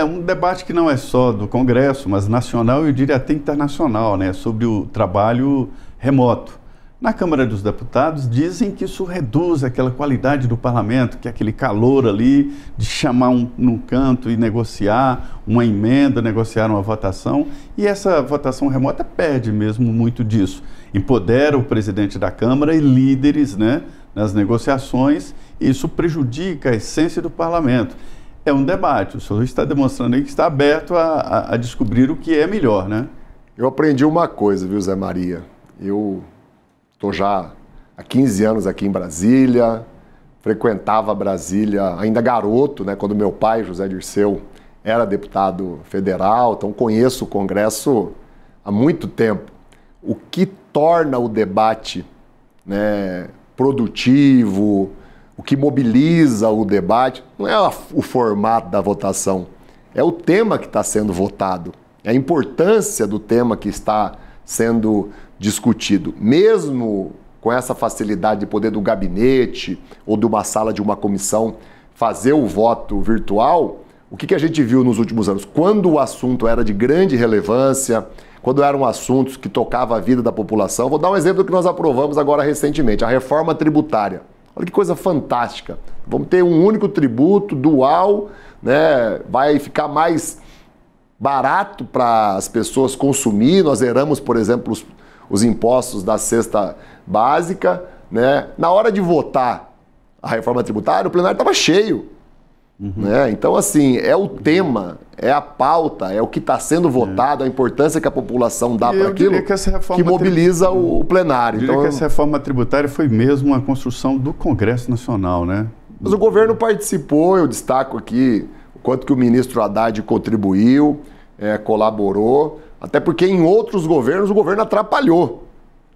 um debate que não é só do Congresso, mas nacional e eu diria até internacional, né, sobre o trabalho remoto. Na Câmara dos Deputados dizem que isso reduz aquela qualidade do parlamento, que é aquele calor ali de chamar num canto e negociar uma emenda, negociar uma votação, e essa votação remota perde mesmo muito disso. Empodera o presidente da Câmara e líderes, né, nas negociações, e isso prejudica a essência do parlamento. É um debate, o senhor está demonstrando aí que está aberto a descobrir o que é melhor, né? Eu aprendi uma coisa, viu, Zé Maria? Eu estou já há 15 anos aqui em Brasília, frequentava Brasília ainda garoto, né, quando meu pai, José Dirceu, era deputado federal, então conheço o Congresso há muito tempo. O que torna o debate, né, produtivo, o que mobiliza o debate, não é o formato da votação, é o tema que está sendo votado, é a importância do tema que está sendo discutido. Mesmo com essa facilidade de poder do gabinete ou de uma sala de uma comissão fazer o voto virtual, o que a gente viu nos últimos anos? Quando o assunto era de grande relevância, quando eram assuntos que tocavam a vida da população, vou dar um exemplo do que nós aprovamos agora recentemente, a reforma tributária. Olha que coisa fantástica. Vamos ter um único tributo dual, né? Vai ficar mais barato para as pessoas consumir. Nós zeramos, por exemplo, os impostos da cesta básica, né? Na hora de votar a reforma tributária, o plenário estava cheio. Né? Então, assim, é o tema, é a pauta, é o que está sendo votado, a importância que a população dá para aquilo que mobiliza o plenário. Eu diria que essa reforma tributária foi mesmo uma construção do Congresso Nacional, né? Mas o governo participou, eu destaco aqui o quanto que o ministro Haddad contribuiu, colaborou, até porque em outros governos o governo atrapalhou.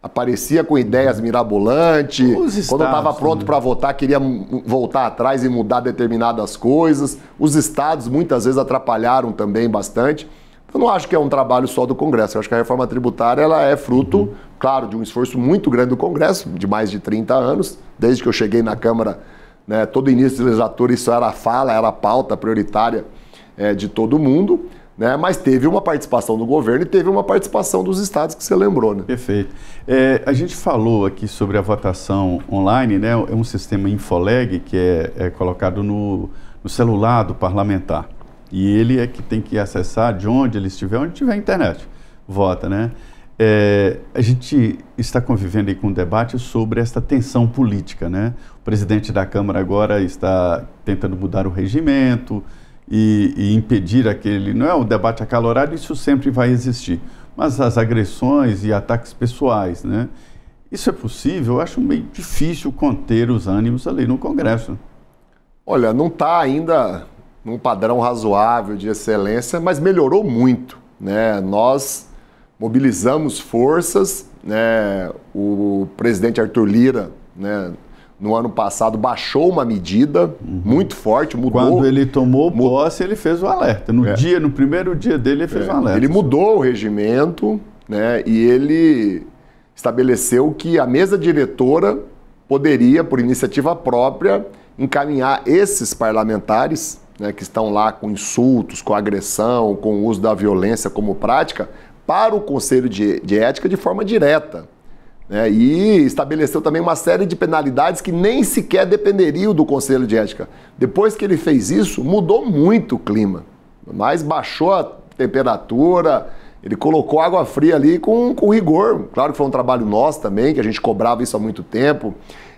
Aparecia com ideias mirabolantes, quando estava pronto para votar, queria voltar atrás e mudar determinadas coisas. Os estados muitas vezes atrapalharam também bastante. Eu não acho que é um trabalho só do Congresso. Eu acho que a reforma tributária ela é fruto, claro, de um esforço muito grande do Congresso, de mais de 30 anos. Desde que eu cheguei na Câmara, né, todo início de legislatura, isso era a fala, era a pauta prioritária de todo mundo. Né, mas teve uma participação do governo e teve uma participação dos estados, que você lembrou, né? Perfeito. A gente falou aqui sobre a votação online, né? É um sistema Infoleg que é colocado no celular do parlamentar. E ele é que tem que acessar de onde ele estiver, onde tiver internet. Vota, né? A gente está convivendo aí com um debate sobre esta tensão política, né? O presidente da Câmara agora está tentando mudar o regimento, e impedir aquele... Não é um debate acalorado, isso sempre vai existir. Mas as agressões e ataques pessoais, né? Isso é possível? Eu acho meio difícil conter os ânimos ali no Congresso. Olha, não está ainda num padrão razoável de excelência, mas melhorou muito, né? Nós mobilizamos forças, né? O presidente Arthur Lira, né, no ano passado, baixou uma medida muito forte, mudou... Quando ele tomou posse, ele fez o alerta. No primeiro dia dele, ele fez o alerta. Ele mudou o regimento, né, e ele estabeleceu que a mesa diretora poderia, por iniciativa própria, encaminhar esses parlamentares, né, que estão lá com insultos, com agressão, com o uso da violência como prática, para o Conselho de Ética de forma direta. E estabeleceu também uma série de penalidades que nem sequer dependeriam do Conselho de Ética. Depois que ele fez isso, mudou muito o clima, mas baixou a temperatura, ele colocou água fria ali com rigor. Claro que foi um trabalho nosso também, que a gente cobrava isso há muito tempo,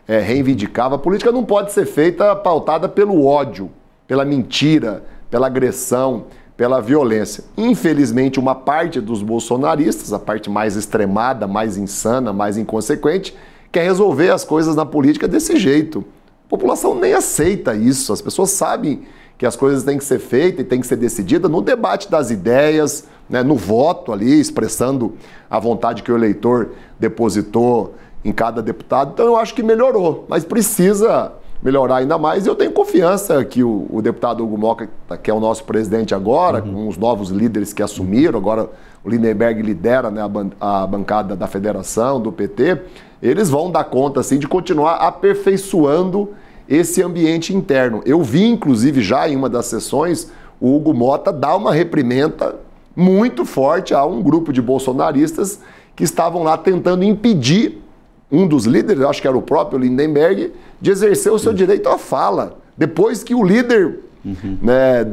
reivindicava. A política não pode ser feita pautada pelo ódio, pela mentira, pela agressão, pela violência. Infelizmente, uma parte dos bolsonaristas, a parte mais extremada, mais insana, mais inconsequente, quer resolver as coisas na política desse jeito. A população nem aceita isso. As pessoas sabem que as coisas têm que ser feitas e têm que ser decididas no debate das ideias, né, no voto ali, expressando a vontade que o eleitor depositou em cada deputado. Então, eu acho que melhorou, mas precisa melhorar ainda mais, e eu tenho confiança que o deputado Hugo Motta, que é o nosso presidente agora, com os novos líderes que assumiram, agora o Lindenberg lidera, né, a bancada da federação, do PT, eles vão dar conta assim, de continuar aperfeiçoando esse ambiente interno. Eu vi, inclusive, já em uma das sessões, o Hugo Motta dá uma reprimenda muito forte a um grupo de bolsonaristas que estavam lá tentando impedir um dos líderes, acho que era o próprio Lindenberg, de exercer o seu direito à fala. Depois que o líder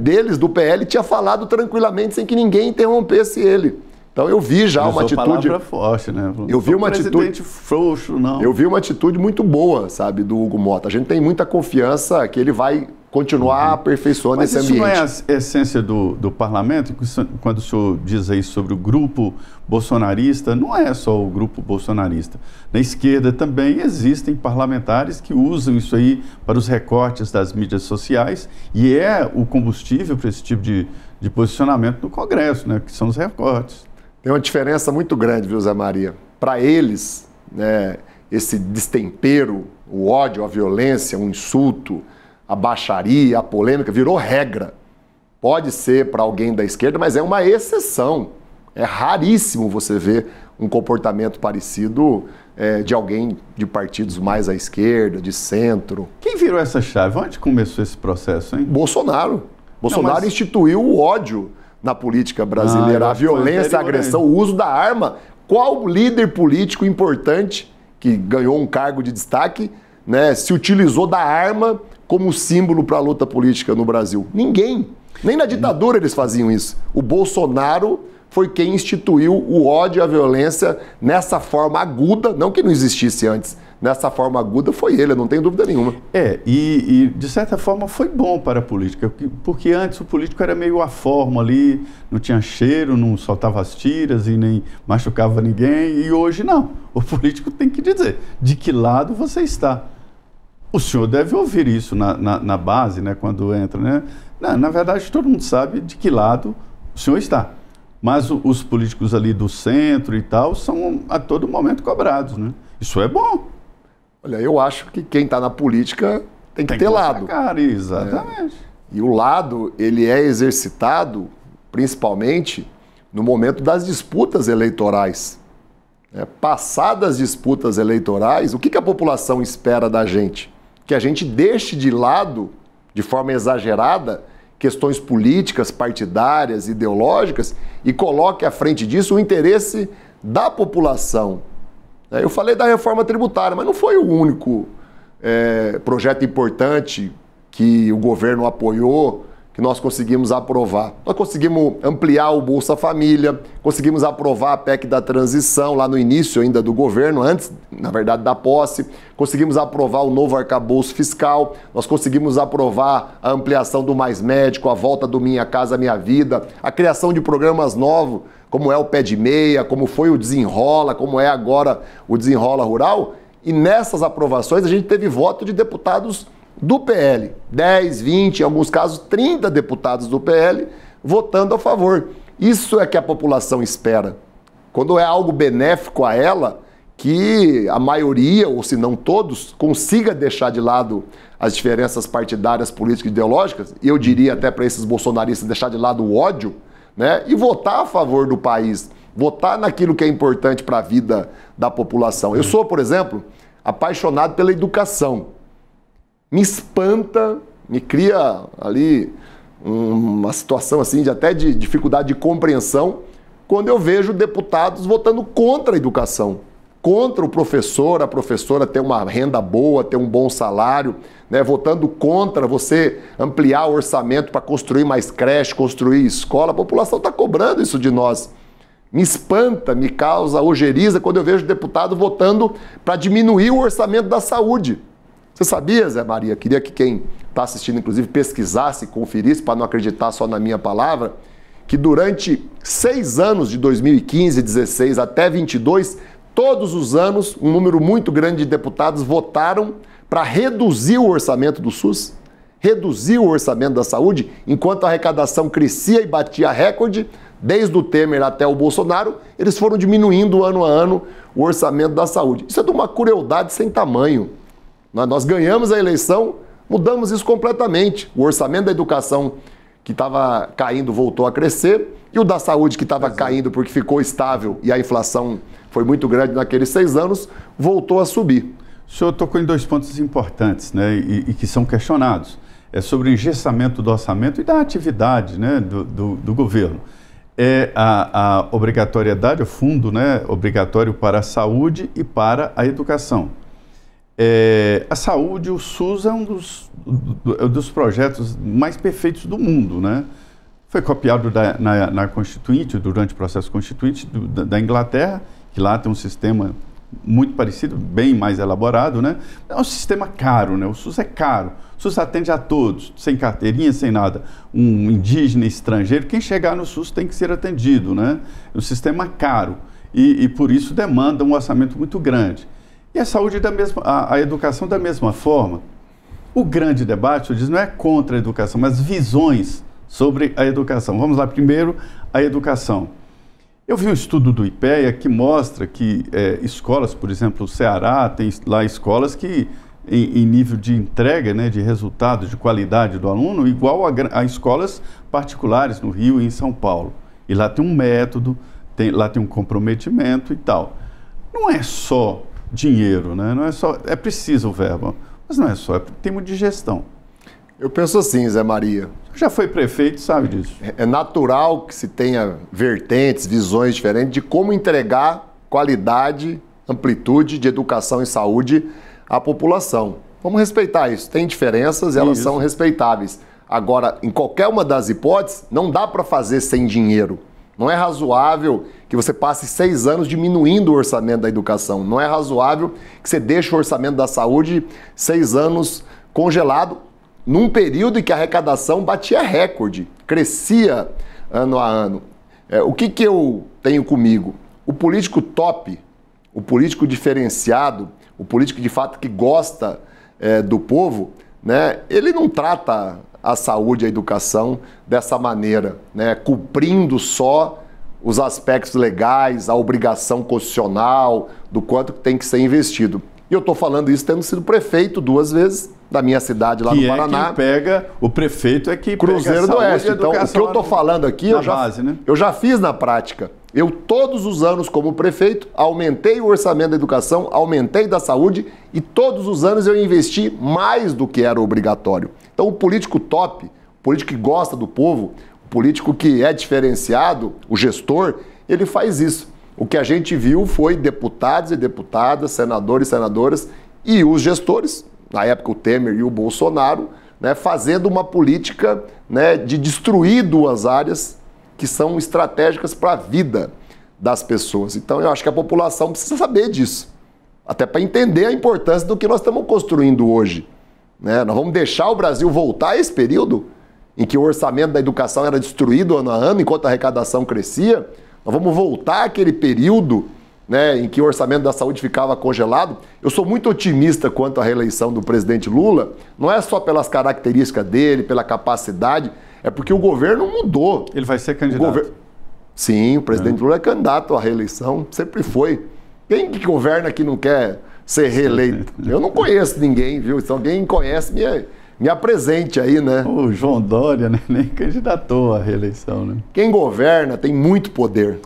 deles, do PL, tinha falado tranquilamente sem que ninguém interrompesse ele. Então eu vi já uma atitude forte, né? Eu vi uma atitude frouxo, não. Eu vi uma atitude muito boa, sabe, do Hugo Motta. A gente tem muita confiança que ele vai continuar aperfeiçoando esse ambiente. Mas isso não é a essência do parlamento? Quando o senhor diz aí sobre o grupo bolsonarista, não é só o grupo bolsonarista. Na esquerda também existem parlamentares que usam isso aí para os recortes das mídias sociais e é o combustível para esse tipo de posicionamento no Congresso, né? Que são os recortes. Tem uma diferença muito grande, viu, Zé Maria? Para eles, né, esse destempero, o ódio, a violência, o insulto, a baixaria, a polêmica, virou regra. Pode ser para alguém da esquerda, mas é uma exceção. É raríssimo você ver um comportamento parecido de alguém de partidos mais à esquerda, de centro. Quem virou essa chave? Onde começou esse processo, hein? Bolsonaro. Bolsonaro instituiu o ódio na política brasileira, a violência, a agressão, o uso da arma. Qual líder político importante que ganhou um cargo de destaque, né, se utilizou da arma como símbolo para a luta política no Brasil? Ninguém. Nem na ditadura eles faziam isso. O Bolsonaro foi quem instituiu o ódio e a violência nessa forma aguda, não que não existisse antes, nessa forma aguda foi ele, eu não tenho dúvida nenhuma. E de certa forma foi bom para a política, porque antes o político era meio aformo ali, não tinha cheiro, não soltava as tiras e nem machucava ninguém, e hoje não. O político tem que dizer de que lado você está. O senhor deve ouvir isso na base, né, quando entra, né? Na verdade, todo mundo sabe de que lado o senhor está. Mas os políticos ali do centro e tal são a todo momento cobrados, né? Isso é bom. Olha, eu acho que quem está na política tem que ter lado. Cara, exatamente. E o lado, ele é exercitado principalmente no momento das disputas eleitorais. Passadas as disputas eleitorais, o que a população espera da gente? Que a gente deixe de lado, de forma exagerada, questões políticas, partidárias, ideológicas e coloque à frente disso o interesse da população. Eu falei da reforma tributária, mas não foi o único projeto importante que o governo apoiou, que nós conseguimos aprovar. Nós conseguimos ampliar o Bolsa Família, conseguimos aprovar a PEC da transição lá no início ainda do governo, antes, na verdade, da posse. Conseguimos aprovar o novo arcabouço fiscal, nós conseguimos aprovar a ampliação do Mais Médico, a volta do Minha Casa Minha Vida, a criação de programas novos, como é o Pé de Meia, como foi o Desenrola, como é agora o Desenrola Rural. E nessas aprovações a gente teve voto de deputados do PL, 10, 20, em alguns casos 30 deputados do PL votando a favor. Isso é que a população espera. Quando é algo benéfico a ela, que a maioria, ou se não todos, consiga deixar de lado as diferenças partidárias, políticas e ideológicas, e eu diria até para esses bolsonaristas deixar de lado o ódio, né, e votar a favor do país, votar naquilo que é importante para a vida da população. Eu sou, por exemplo, apaixonado pela educação. Me espanta, me cria ali uma situação assim até de dificuldade de compreensão quando eu vejo deputados votando contra a educação, contra o professor, a professora ter uma renda boa, ter um bom salário, né, votando contra você ampliar o orçamento para construir mais creche, construir escola. A população está cobrando isso de nós. Me espanta, me causa ojeriza quando eu vejo deputado votando para diminuir o orçamento da saúde. Você sabia, Zé Maria, queria que quem está assistindo, inclusive, pesquisasse, conferisse, para não acreditar só na minha palavra, que durante 6 anos, de 2015, 16 até 22, todos os anos, um número muito grande de deputados votaram para reduzir o orçamento do SUS, reduzir o orçamento da saúde, enquanto a arrecadação crescia e batia recorde, desde o Temer até o Bolsonaro, eles foram diminuindo ano a ano o orçamento da saúde. Isso é de uma crueldade sem tamanho. Nós ganhamos a eleição, mudamos isso completamente. O orçamento da educação que estava caindo voltou a crescer e o da saúde que estava caindo porque ficou estável e a inflação foi muito grande naqueles 6 anos, voltou a subir. O senhor tocou em 2 pontos importantes, né, e que são questionados. é sobre o engessamento do orçamento e da atividade, né, do governo. É a obrigatoriedade, o fundo, né, obrigatório para a saúde e para a educação. A saúde, o SUS é um dos projetos mais perfeitos do mundo, né? Foi copiado na Constituinte, durante o processo Constituinte da Inglaterra, que lá tem um sistema muito parecido, bem mais elaborado, né? É um sistema caro, né? O SUS é caro. O SUS atende a todos, sem carteirinha, sem nada. Um indígena, estrangeiro, quem chegar no SUS tem que ser atendido, né? É um sistema caro e por isso demanda um orçamento muito grande. E a saúde a educação da mesma forma. O grande debate, eu disse, não é contra a educação, mas visões sobre a educação. Vamos lá, primeiro, a educação. Eu vi um estudo do IPEA que mostra que escolas, por exemplo, o Ceará tem lá escolas que, em nível de entrega, né, de resultado, de qualidade do aluno, igual a escolas particulares no Rio e em São Paulo. E lá tem um método, lá tem um comprometimento e tal. Não é só dinheiro, né? Não é só, é preciso o verbo, mas não é só, é tema de gestão. Eu penso assim, Zé Maria. Já foi prefeito, sabe disso. É natural que se tenha vertentes, visões diferentes de como entregar qualidade, amplitude de educação e saúde à população. Vamos respeitar isso. Tem diferenças, elas são respeitáveis. Agora, em qualquer uma das hipóteses, não dá para fazer sem dinheiro. Não é razoável que você passe 6 anos diminuindo o orçamento da educação. Não é razoável que você deixe o orçamento da saúde 6 anos congelado, num período em que a arrecadação batia recorde, crescia ano a ano. O que eu tenho comigo? O político top, o político diferenciado, o político de fato que gosta do povo, né, ele não trata a saúde e a educação dessa maneira, né, cumprindo só os aspectos legais, a obrigação constitucional, do quanto tem que ser investido. E eu estou falando isso tendo sido prefeito 2 vezes da minha cidade lá no Paraná. O prefeito é que Cruzeiro do Oeste. Então, o que eu estou falando aqui, eu já fiz na prática. Eu, todos os anos, como prefeito, aumentei o orçamento da educação, aumentei da saúde e todos os anos eu investi mais do que era obrigatório. Então, o político top, o político que gosta do povo, o político que é diferenciado, o gestor, ele faz isso. O que a gente viu foi deputados e deputadas, senadores e senadoras e os gestores, na época o Temer e o Bolsonaro, né, fazendo uma política, né, de destruir 2 áreas que são estratégicas para a vida das pessoas. Então eu acho que a população precisa saber disso, até para entender a importância do que nós estamos construindo hoje. Né? Nós vamos deixar o Brasil voltar a esse período em que o orçamento da educação era destruído ano a ano, enquanto a arrecadação crescia. Nós vamos voltar àquele período, né, em que o orçamento da saúde ficava congelado. Eu sou muito otimista quanto à reeleição do presidente Lula, não é só pelas características dele, pela capacidade, é porque o governo mudou. Ele vai ser candidato. Sim, o presidente Lula é candidato à reeleição, sempre foi. Quem que governa que não quer ser reeleito? Eu não conheço ninguém, viu? Se alguém conhece, me apresente aí, né? O João Dória, né, nem candidatou à reeleição, né? Quem governa tem muito poder.